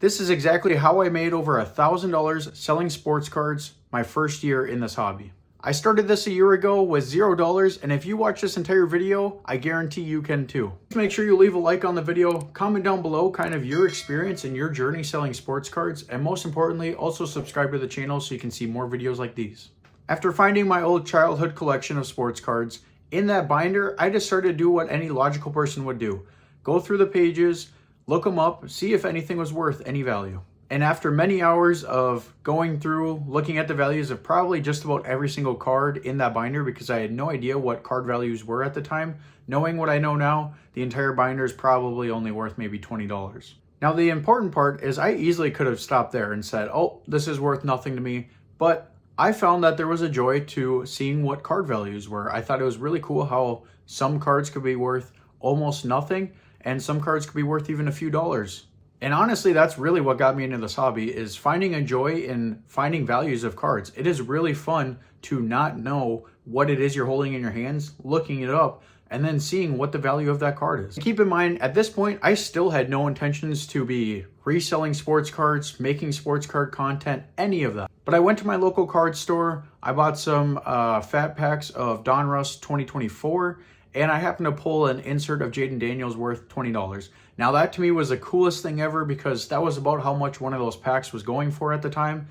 This is exactly how I made over $1,000 selling sports cards my first year in this hobby. I started this a year ago with $0, and if you watch this entire video, I guarantee you can too. Make sure you leave a like on the video, comment down below kind of your experience and your journey selling sports cards, and most importantly, also subscribe to the channel so you can see more videos like these. After finding my old childhood collection of sports cards, in that binder, I just started to do what any logical person would do. Go through the pages, look them up, see if anything was worth any value. And after many hours of going through, looking at the values of probably just about every single card in that binder, because I had no idea what card values were at the time, knowing what I know now, the entire binder is probably only worth maybe $20. Now the important part is I easily could have stopped there and said, oh, this is worth nothing to me, but I found that there was a joy to seeing what card values were. I thought it was really cool how some cards could be worth almost nothing, and some cards could be worth even a few dollars. And honestly, that's really what got me into this hobby, is finding a joy in finding values of cards. It is really fun to not know what it is you're holding in your hands, looking it up, and then seeing what the value of that card is. Keep in mind, at this point, I still had no intentions to be reselling sports cards, making sports card content, any of that. But I went to my local card store, I bought some fat packs of Donruss 2024, and I happened to pull an insert of Jayden Daniels worth $20. Now that to me was the coolest thing ever, because that was about how much one of those packs was going for at the time.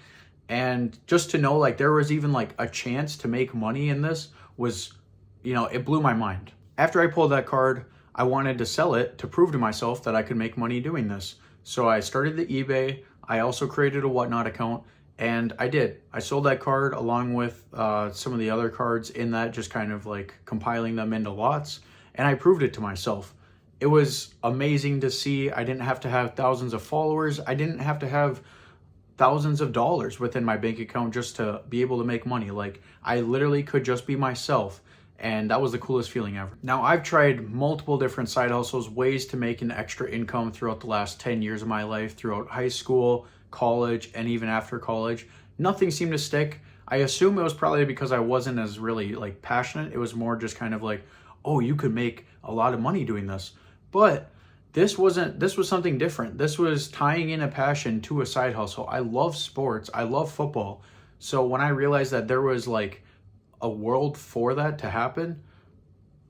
And just to know like there was even like a chance to make money in this was, you know, it blew my mind. After I pulled that card, I wanted to sell it to prove to myself that I could make money doing this. So I started the eBay. I also created a Whatnot account, and I did. I sold that card along with some of the other cards in that, just kind of like compiling them into lots, and I proved it to myself. It was amazing to see. I didn't have to have thousands of followers. I didn't have to have thousands of dollars within my bank account just to be able to make money. Like, I literally could just be myself, and that was the coolest feeling ever. Now, I've tried multiple different side hustles, ways to make an extra income throughout the last 10 years of my life, throughout high school, college, and even after college. Nothing seemed to stick. I assume it was probably because I wasn't as really like passionate. It was more just kind of like, oh, you could make a lot of money doing this. But this was something different. This was tying in a passion to a side hustle. I love sports. I love football. So when I realized that there was like a world for that to happen,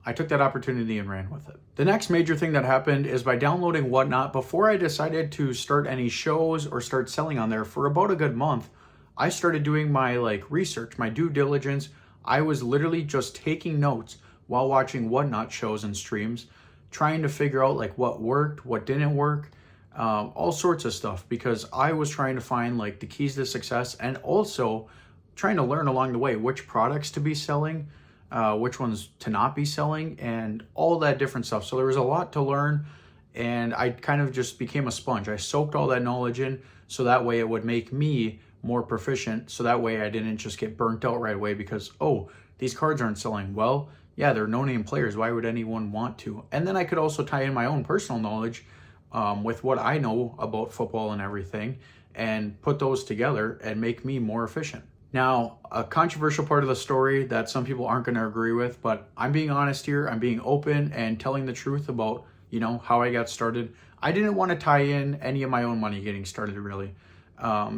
I took that opportunity and ran with it. The next major thing that happened is by downloading Whatnot, before I decided to start any shows or start selling on there for about a good month, I started doing my like research, my due diligence. I was literally just taking notes while watching Whatnot shows and streams, trying to figure out like what worked, what didn't work, all sorts of stuff, because I was trying to find like the keys to success, and also trying to learn along the way which products to be selling, which ones to not be selling, and all that different stuff. So there was a lot to learn, and I kind of just became a sponge. I soaked all that knowledge in, so that way it would make me more proficient, so that way I didn't just get burnt out right away because, oh, these cards aren't selling. Well, yeah, they're no-name players. Why would anyone want to? And then I could also tie in my own personal knowledge with what I know about football and everything, and put those together and make me more efficient. Now, a controversial part of the story that some people aren't going to agree with, but I'm being honest here. I'm being open and telling the truth about, you know, how I got started. I didn't want to tie in any of my own money getting started, really. I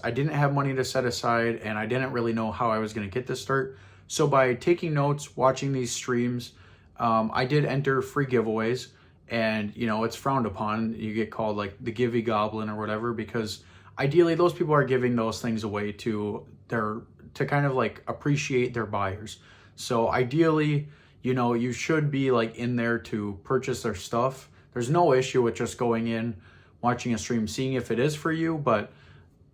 didn't have money to set aside, and I didn't really know how I was going to get this start. So by taking notes, watching these streams, I did enter free giveaways, and, you know, it's frowned upon. You get called like the Givey Goblin or whatever, because ideally those people are giving those things away to kind of like appreciate their buyers. So ideally, you know, you should be like in there to purchase their stuff. There's no issue with just going in, watching a stream, seeing if it is for you, but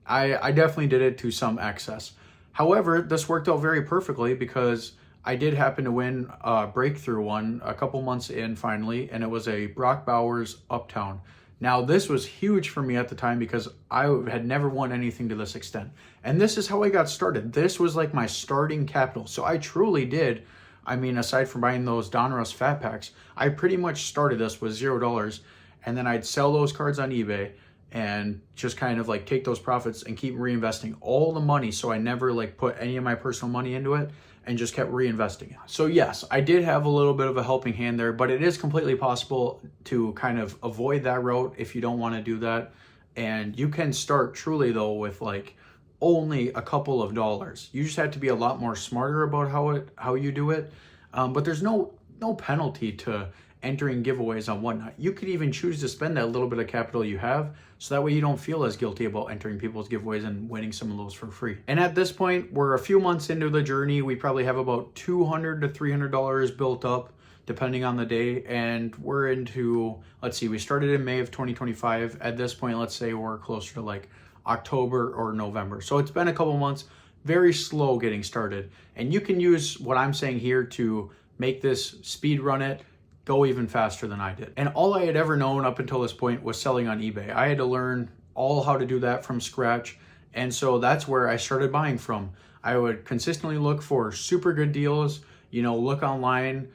I definitely did it to some excess. However, this worked out very perfectly, because I did happen to win a breakthrough one a couple months in finally, and it was a Brock Bowers Uptown. Now, this was huge for me at the time because I had never won anything to this extent. And this is how I got started. This was like my starting capital. So I truly did, I mean, aside from buying those Donruss fat packs, I pretty much started this with $0. And then I'd sell those cards on eBay and just kind of like take those profits and keep reinvesting all the money. So I never like put any of my personal money into it, and just kept reinvesting it. So yes, I did have a little bit of a helping hand there, but it is completely possible to kind of avoid that route if you don't want to do that. And you can start truly though with like only a couple of dollars. You just have to be a lot more smarter about how you do it. But there's no penalty to entering giveaways on Whatnot. You could even choose to spend that little bit of capital you have, so that way you don't feel as guilty about entering people's giveaways and winning some of those for free. And at this point, we're a few months into the journey. We probably have about $200 to $300 built up, depending on the day. And we're into, let's see, we started in May of 2025. At this point, let's say we're closer to like October or November. So it's been a couple months, very slow getting started. And you can use what I'm saying here to make this speed run it, go even faster than I did. And all I had ever known up until this point was selling on eBay. I had to learn all how to do that from scratch. And so that's where I started buying from. I would consistently look for super good deals, look online.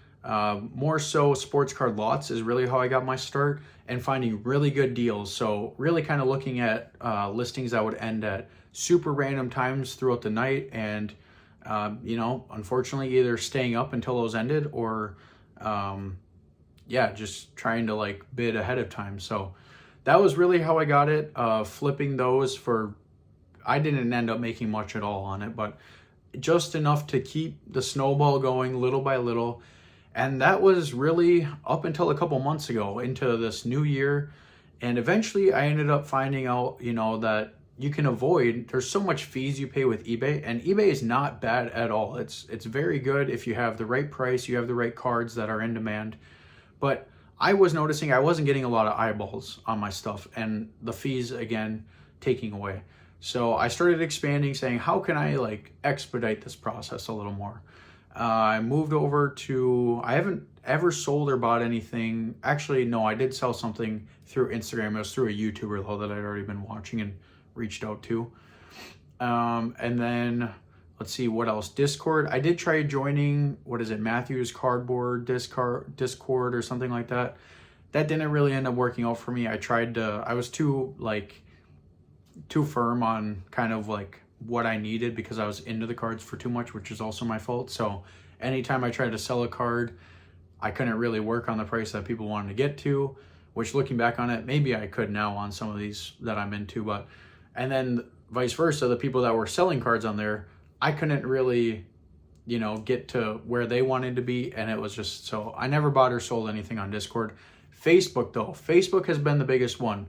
More so sports card lots is really how I got my start, and finding really good deals. So really kind of looking at listings that would end at super random times throughout the night, and unfortunately either staying up until those ended or just trying to like bid ahead of time. So that was really how I got it. Flipping those I didn't end up making much at all on it, but just enough to keep the snowball going little by little. And that was really up until a couple months ago into this new year. And eventually I ended up finding out, that you can avoid, there's so much fees you pay with eBay, and eBay is not bad at all. It's very good if you have the right price, you have the right cards that are in demand. But I was noticing I wasn't getting a lot of eyeballs on my stuff, and the fees again taking away. So I started expanding, saying, how can I like expedite this process a little more? I moved over to, I haven't ever sold or bought anything. Actually, no, I did sell something through Instagram. It was through a YouTuber though that I'd already been watching and reached out to. And then let's see what else. Discord. I did try joining, Matthew's Cardboard Discord or something like that. That didn't really end up working out for me. I was too firm on kind of like what I needed because I was into the cards for too much, which is also my fault. So anytime I tried to sell a card, I couldn't really work on the price that people wanted to get to, which looking back on it, maybe I could now on some of these that I'm into, and then vice versa, the people that were selling cards on there, I couldn't really, get to where they wanted to be. And it was just, so I never bought or sold anything on Discord. Facebook though, Facebook has been the biggest one.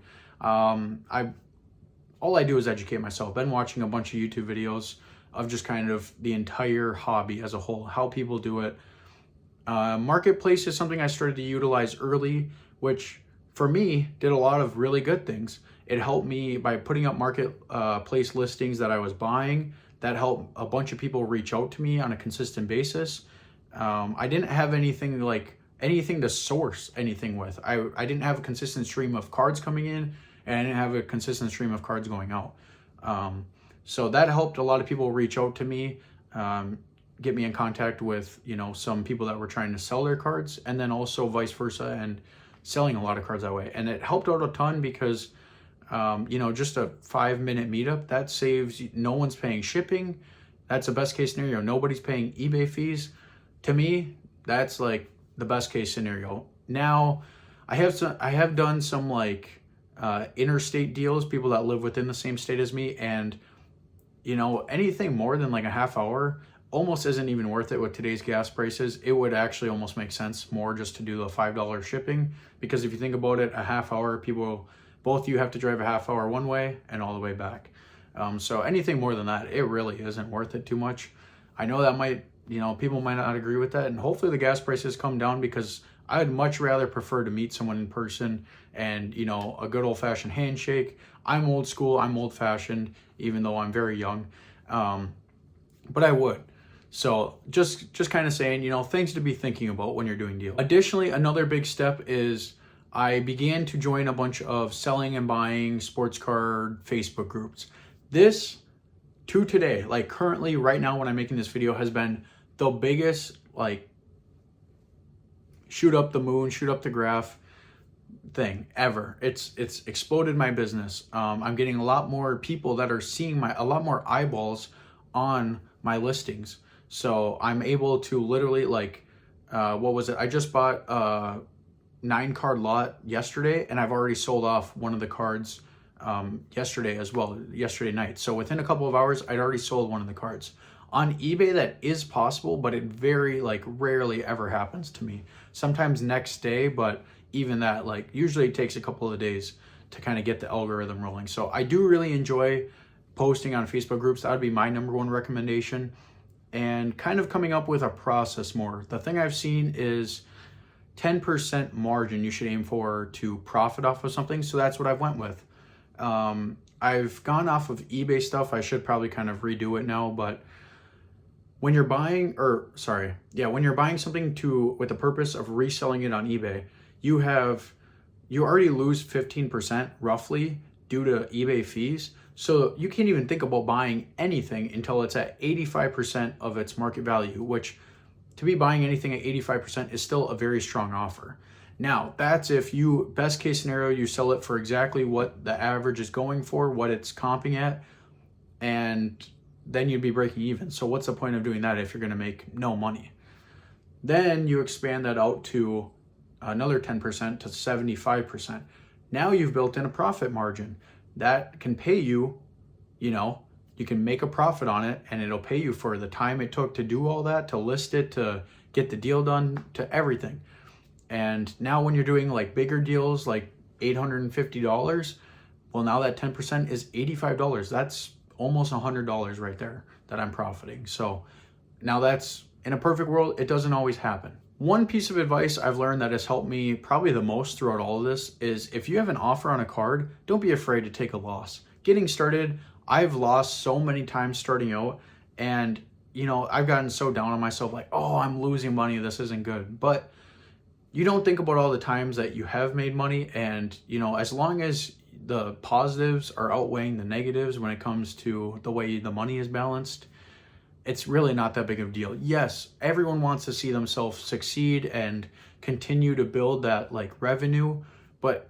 All I do is educate myself. Been watching a bunch of YouTube videos of just kind of the entire hobby as a whole, how people do it. Marketplace is something I started to utilize early, which for me did a lot of really good things. It helped me by putting up marketplace listings that I was buying. That helped a bunch of people reach out to me on a consistent basis. I didn't have anything to source anything with. I didn't have a consistent stream of cards coming in, and I didn't have a consistent stream of cards going out. So that helped a lot of people reach out to me, get me in contact with, some people that were trying to sell their cards, and then also vice versa, and selling a lot of cards that way. And it helped out a ton because, just a 5-minute meetup, that saves, no one's paying shipping. That's the best case scenario. Nobody's paying eBay fees. To me, that's like the best case scenario. Now, I have done some like, interstate deals, people that live within the same state as me, and anything more than like a half hour almost isn't even worth it with today's gas prices. It would actually almost make sense more just to do the $5 shipping, because if you think about it, a half hour, both you have to drive a half hour one way and all the way back. So anything more than that, it really isn't worth it too much. I know that people might not agree with that, and hopefully the gas prices come down, because I'd much rather prefer to meet someone in person and, a good old-fashioned handshake. I'm old school, I'm old-fashioned, even though I'm very young. But I would. So just kind of saying, things to be thinking about when you're doing deals. Additionally, another big step is I began to join a bunch of selling and buying sports card Facebook groups. This, to today, like currently right now when I'm making this video, has been the biggest, like, shoot up the moon, shoot up the graph thing ever. It's exploded my business. I'm getting a lot more people that are seeing a lot more eyeballs on my listings. So I'm able to literally I just bought a 9-card lot yesterday, and I've already sold off one of the cards yesterday as well, yesterday night. So within a couple of hours, I'd already sold one of the cards. On eBay, that is possible, but it very rarely ever happens to me. Sometimes next day, but even that, usually it takes a couple of days to kind of get the algorithm rolling. So I do really enjoy posting on Facebook groups. That would be my number one recommendation, and kind of coming up with a process more. The thing I've seen is 10% margin you should aim for to profit off of something. So that's what I went with. I've gone off of eBay stuff. I should probably kind of redo it now, but when you're buying, when you're buying something with the purpose of reselling it on eBay, you already lose 15% roughly due to eBay fees. So you can't even think about buying anything until it's at 85% of its market value, which, to be buying anything at 85% is still a very strong offer. Now, that's if best case scenario, you sell it for exactly what the average is going for, what it's comping at, and then you'd be breaking even. So what's the point of doing that if you're going to make no money? Then you expand that out to another 10% to 75%. Now you've built in a profit margin that can pay you, you can make a profit on it, and it'll pay you for the time it took to do all that, to list it, to get the deal done, to everything. And now when you're doing bigger deals, like $850, well, now that 10% is $85. That's almost $100 right there that I'm profiting. So now that's, in a perfect world, it doesn't always happen. One piece of advice I've learned that has helped me probably the most throughout all of this is, if you have an offer on a card, don't be afraid to take a loss. Getting started, I've lost so many times starting out, and I've gotten so down on myself, oh, I'm losing money, this isn't good. But you don't think about all the times that you have made money, and as long as the positives are outweighing the negatives when it comes to the way the money is balanced, it's really not that big of a deal. Yes, everyone wants to see themselves succeed and continue to build that revenue, but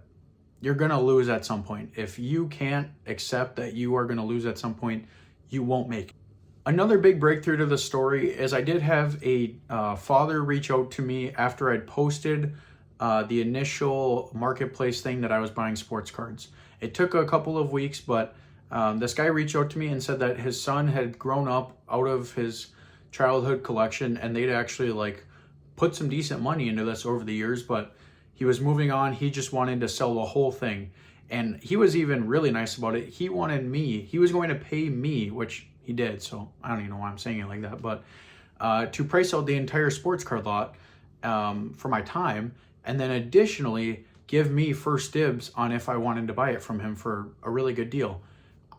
you're going to lose at some point. If you can't accept that you are going to lose at some point, you won't make it. Another big breakthrough to the story is I did have a father reach out to me after I'd posted the initial marketplace thing that I was buying sports cards. It took a couple of weeks, but this guy reached out to me and said that his son had grown up out of his childhood collection, and they'd actually put some decent money into this over the years, but he was moving on. He just wanted to sell the whole thing. And he was even really nice about it. He was going to pay me, which he did. So I don't even know why I'm saying it like that, but to price out the entire sports card lot for my time. And then additionally, give me first dibs on if I wanted to buy it from him for a really good deal.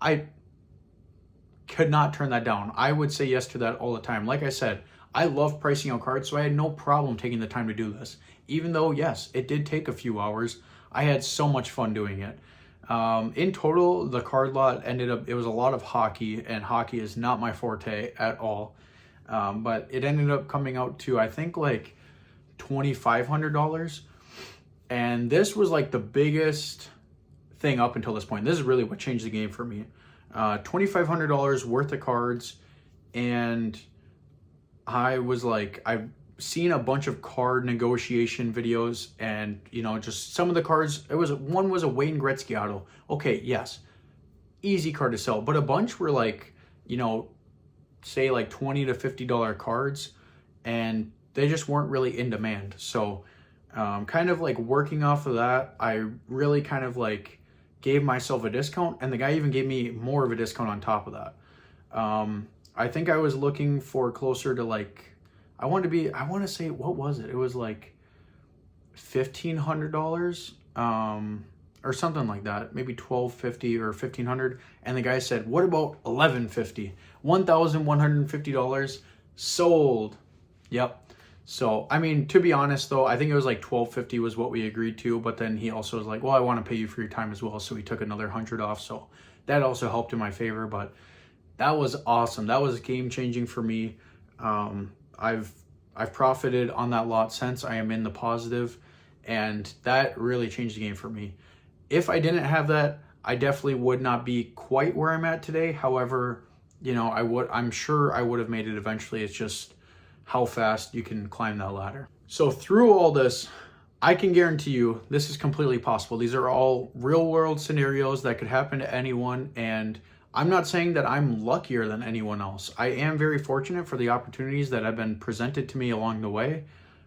I could not turn that down. I would say yes to that all the time. Like I said, I love pricing out cards, so I had no problem taking the time to do this. Even though, yes, it did take a few hours, I had so much fun doing it. In total, the card lot it was a lot of hockey, and hockey is not my forte at all. But it ended up coming out to, I think, $2,500. And this was the biggest thing up until this point. This is really what changed the game for me. $2,500 worth of cards, and I was I've seen a bunch of card negotiation videos, and just some of the cards, one was a Wayne Gretzky auto. Okay, yes, easy card to sell, but a bunch were say $20 to $50 cards, and they just weren't really in demand. So kind of working off of that, I really kind of gave myself a discount, and the guy even gave me more of a discount on top of that. I think I was looking for closer to I want to say, what was it? It was $1,500 or something like that, maybe $1,250 or $1,500. And the guy said, what about $1,150? $1,150 sold. Yep. So, I mean, to be honest though, I think it was $1,250 was what we agreed to, but then he also was well, I want to pay you for your time as well. So he took another $100 off. So that also helped in my favor, but that was awesome. That was game changing for me. I've profited on that lot since. I am in the positive, and that really changed the game for me. If I didn't have that, I definitely would not be quite where I'm at today. However, I'm sure I would have made it eventually. It's just how fast you can climb that ladder. So through all this, I can guarantee you this is completely possible. These are all real world scenarios that could happen to anyone. And I'm not saying that I'm luckier than anyone else. I am very fortunate for the opportunities that have been presented to me along the way.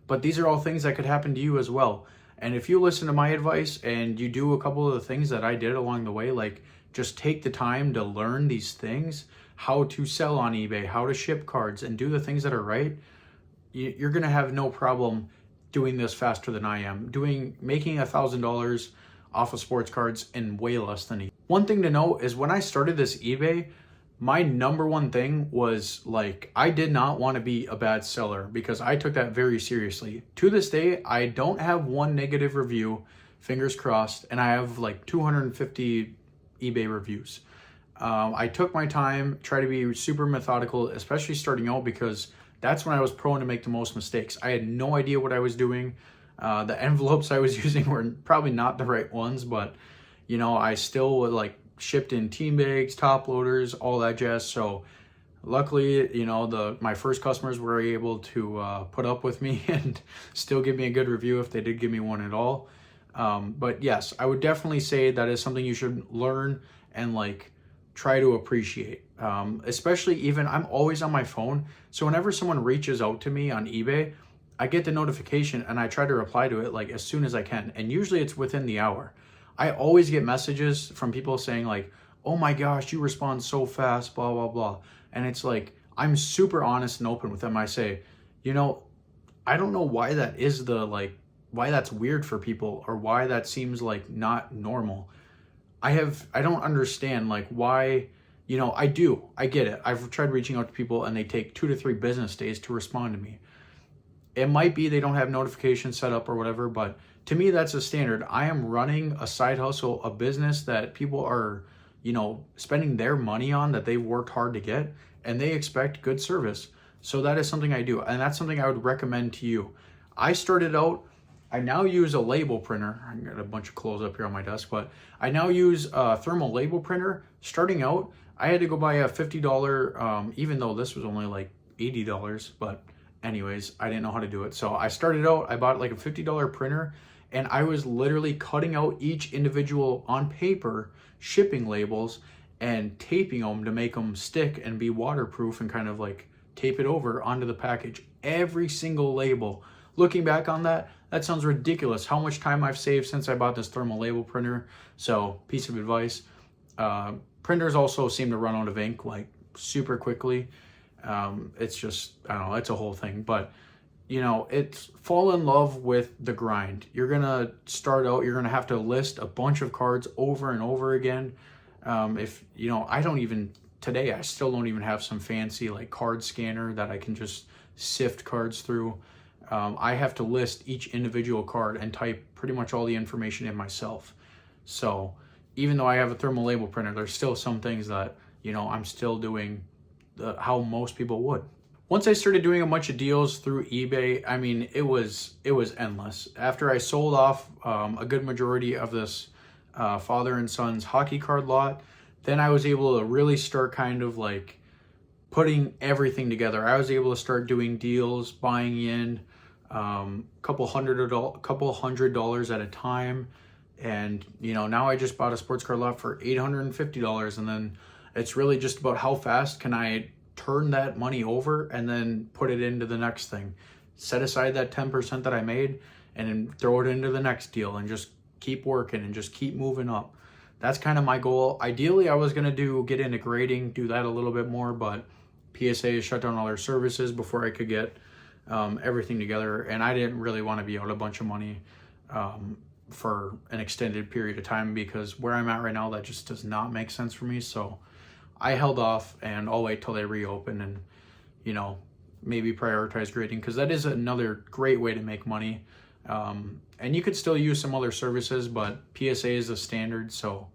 But these are all things that could happen to you as well. And if you listen to my advice and you do a couple of the things that I did along the way, like just take the time to learn these things, how to sell on eBay, how to ship cards, and do the things that are right, you're going to have no problem doing this faster than I am. Making $1,000 off of sports cards in way less than a year. One thing to note is when I started this eBay, my number one thing was like, I did not want to be a bad seller because I took that very seriously. To this day, I don't have one negative review, fingers crossed, and I have like 250 eBay reviews. I took my time, try to be super methodical, especially starting out, because that's when I was prone to make the most mistakes. I had no idea what I was doing. The envelopes I was using were probably not the right ones, but you know, I still would like shipped in team bags, top loaders, all that jazz. So luckily, you know, my first customers were able to put up with me and still give me a good review if they did give me one at all. But yes, I would definitely say that is something you should learn and like try to appreciate. Especially even, I'm always on my phone. So whenever someone reaches out to me on eBay, I get the notification and I try to reply to it like as soon as I can. And usually it's within the hour. I always get messages from people saying like, oh my gosh, you respond so fast, blah, blah, blah. And it's like, I'm super honest and open with them. I say, you know, I don't know why that is why that's weird for people or why that seems like not normal. I don't understand like why, you know, I get it. I've tried reaching out to people and they take 2 to 3 business days to respond to me. It might be they don't have notifications set up or whatever, but to me, that's a standard. I am running a side hustle, a business that people are, you know, spending their money on, that they've worked hard to get, and they expect good service. So that is something I do, and that's something I would recommend to you. I started out, I now use a label printer. I got a bunch of clothes up here on my desk, but I now use a thermal label printer. Starting out, I had to go buy a $50, even though this was only like $80, but anyways, I didn't know how to do it. So I started out, I bought like a $50 printer, and I was literally cutting out each individual on paper shipping labels and taping them to make them stick and be waterproof and kind of like tape it over onto the package. Every single label. Looking back on that, that sounds ridiculous how much time I've saved since I bought this thermal label printer. So, piece of advice. Printers also seem to run out of ink like super quickly. It's just, I don't know, it's a whole thing. But, you know, it's fall in love with the grind. You're going to start out, you're going to have to list a bunch of cards over and over again. If, you know, today, I still don't even have some fancy like card scanner that I can just sift cards through. I have to list each individual card and type pretty much all the information in myself. So even though I have a thermal label printer, there's still some things that, you know, I'm still doing how most people would. Once I started doing a bunch of deals through eBay, I mean, it was endless. After I sold off a good majority of this father and son's hockey card lot, then I was able to really start kind of like putting everything together. I was able to start doing deals, buying in couple $100 at a time. And, you know, now I just bought a sports card lot for $850. And then it's really just about how fast can I turn that money over and then put it into the next thing. Set aside that 10% that I made and then throw it into the next deal and just keep working and just keep moving up. That's kind of my goal. Ideally, I was going to get into grading, do that a little bit more, but PSA shut down all their services before I could get everything together. And I didn't really want to be out a bunch of money for an extended period of time, because where I'm at right now, that just does not make sense for me. So I held off, and I'll wait till they reopen and, you know, maybe prioritize grading, because that is another great way to make money. And you could still use some other services, but PSA is the standard. So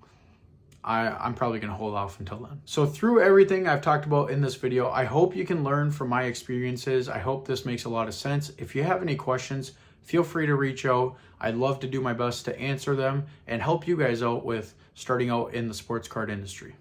I'm probably going to hold off until then. So through everything I've talked about in this video, I hope you can learn from my experiences. I hope this makes a lot of sense. If you have any questions, feel free to reach out. I'd love to do my best to answer them and help you guys out with starting out in the sports card industry.